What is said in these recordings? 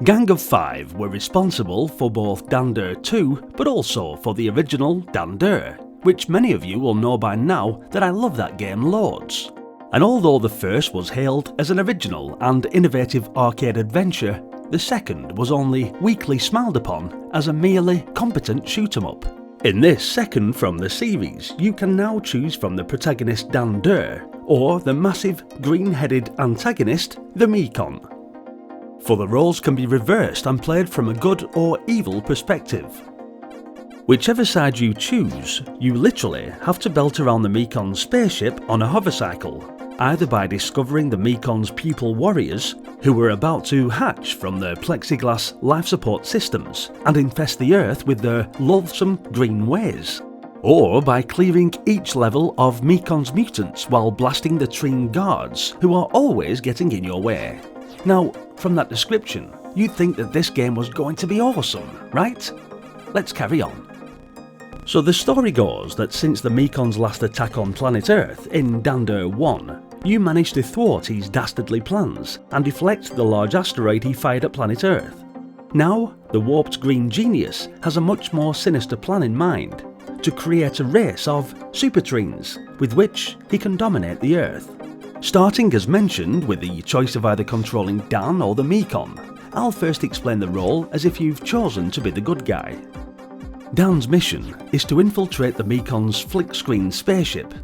Gang of 5 were responsible for both Dander 2, but also for the original Dander, which many of you will know by now that I love that game loads. And although the first was hailed as an original and innovative arcade adventure, the second was only weakly smiled upon as a merely competent shoot-em-up. In this second from the series, you can now choose from the protagonist Dander, or the massive green-headed antagonist, the Mekon. For the roles can be reversed and played from a good or evil perspective. Whichever side you choose, you literally have to belt around the Mekon's spaceship on a hovercycle, either by discovering the Mekon's pupil warriors, who were about to hatch from their plexiglass life support systems and infest the Earth with their loathsome green ways, or by clearing each level of Mekon's mutants while blasting the Treen guards, who are always getting in your way. Now, from that description, you'd think that this game was going to be awesome, right? Let's carry on. So the story goes that since the Mekon's last attack on planet Earth in Dander 1, you managed to thwart his dastardly plans and deflect the large asteroid he fired at planet Earth. Now, the warped green genius has a much more sinister plan in mind, to create a race of SuperTreens with which he can dominate the Earth. Starting as mentioned with the choice of either controlling Dan or the Mekon, I'll first explain the role as if you've chosen to be the good guy. Dan's mission is to infiltrate the Mekon's flick-screen spaceship,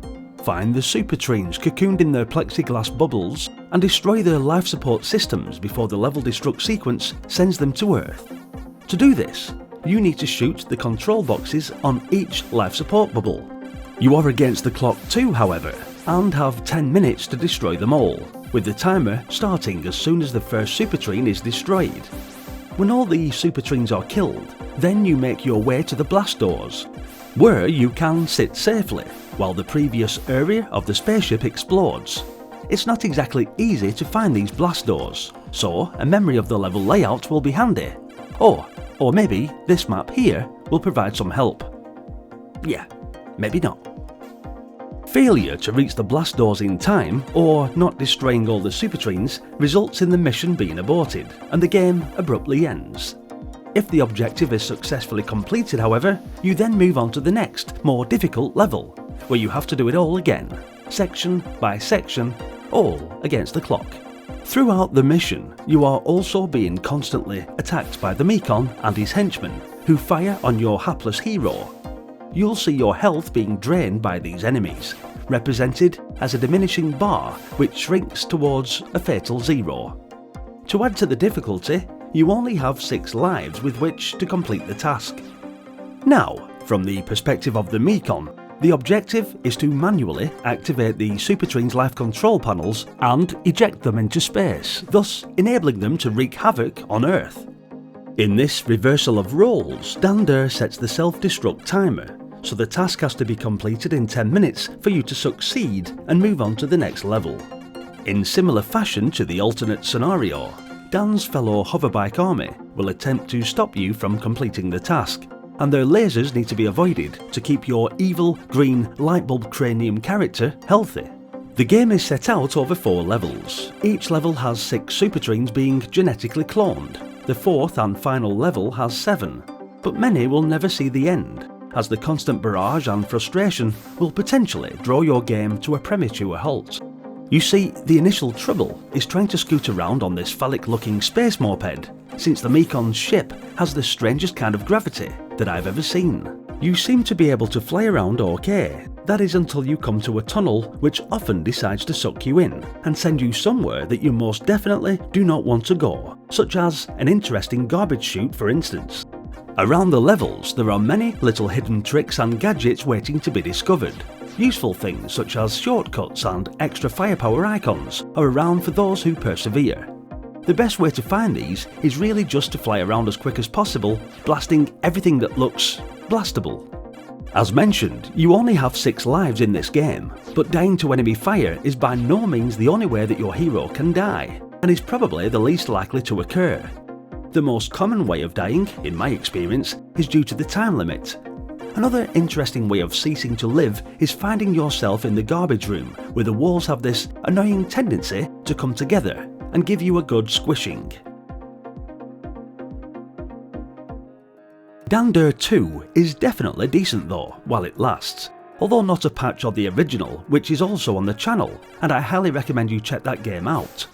find the SuperTreens cocooned in their plexiglass bubbles, and destroy their life support systems before the level destruct sequence sends them to Earth. To do this, you need to shoot the control boxes on each life support bubble. You are against the clock too, however, and have 10 minutes to destroy them all, with the timer starting as soon as the first SuperTreen is destroyed. When all the SuperTreens are killed, then you make your way to the blast doors, where you can sit safely while the previous area of the spaceship explodes. It's not exactly easy to find these blast doors, so a memory of the level layout will be handy. Or maybe this map here will provide some help. Yeah, maybe not. Failure to reach the blast doors in time, or not destroying all the SuperTreens, results in the mission being aborted, and the game abruptly ends. If the objective is successfully completed, however, you then move on to the next, more difficult level, where you have to do it all again, section by section, all against the clock. Throughout the mission, you are also being constantly attacked by the Mekon and his henchmen, who fire on your hapless hero. You'll see your health being drained by these enemies, represented as a diminishing bar which shrinks towards a fatal zero. To add to the difficulty, you only have 6 lives with which to complete the task. Now, from the perspective of the Mekon, the objective is to manually activate the SuperTreen's life control panels and eject them into space, thus enabling them to wreak havoc on Earth. In this reversal of roles, Dander sets the self-destruct timer, so the task has to be completed in 10 minutes for you to succeed and move on to the next level. In similar fashion to the alternate scenario, Dan's fellow hoverbike army will attempt to stop you from completing the task, and their lasers need to be avoided to keep your evil green lightbulb cranium character healthy. The game is set out over 4 levels. Each level has 6 SuperTreens being genetically cloned. The 4th and final level has 7, but many will never see the end, as the constant barrage and frustration will potentially draw your game to a premature halt. You see, the initial trouble is trying to scoot around on this phallic-looking space moped, since the Mekon's ship has the strangest kind of gravity that I've ever seen. You seem to be able to fly around okay, that is until you come to a tunnel which often decides to suck you in and send you somewhere that you most definitely do not want to go, such as an interesting garbage chute for instance. Around the levels there are many little hidden tricks and gadgets waiting to be discovered. Useful things such as shortcuts and extra firepower icons are around for those who persevere. The best way to find these is really just to fly around as quick as possible, blasting everything that looks blastable. As mentioned, you only have 6 lives in this game, but dying to enemy fire is by no means the only way that your hero can die, and is probably the least likely to occur. The most common way of dying, in my experience, is due to the time limit. Another interesting way of ceasing to live is finding yourself in the garbage room, where the walls have this annoying tendency to come together and give you a good squishing. Dander 2 is definitely decent though, while it lasts, although not a patch of the original, which is also on the channel, and I highly recommend you check that game out.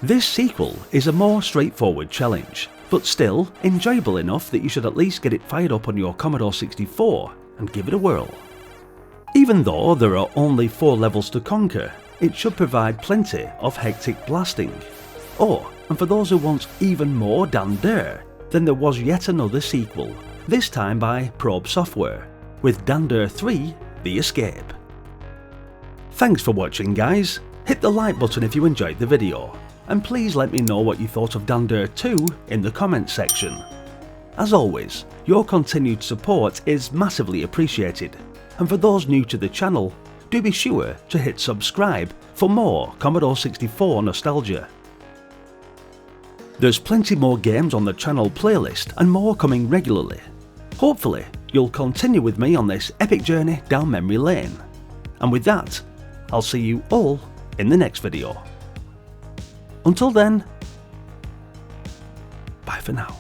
This sequel is a more straightforward challenge, but still enjoyable enough that you should at least get it fired up on your Commodore 64 and give it a whirl. Even though there are only 4 levels to conquer, it should provide plenty of hectic blasting. Oh, and for those who want even more Dander, then there was yet another sequel, this time by Probe Software, with Dander 3: The Escape. Thanks for watching guys, hit the like button if you enjoyed the video, and please let me know what you thought of Dander 2 in the comments section. As always, your continued support is massively appreciated, and for those new to the channel, do be sure to hit subscribe for more Commodore 64 nostalgia. There's plenty more games on the channel playlist and more coming regularly. Hopefully, you'll continue with me on this epic journey down memory lane. And with that, I'll see you all in the next video. Until then, bye for now.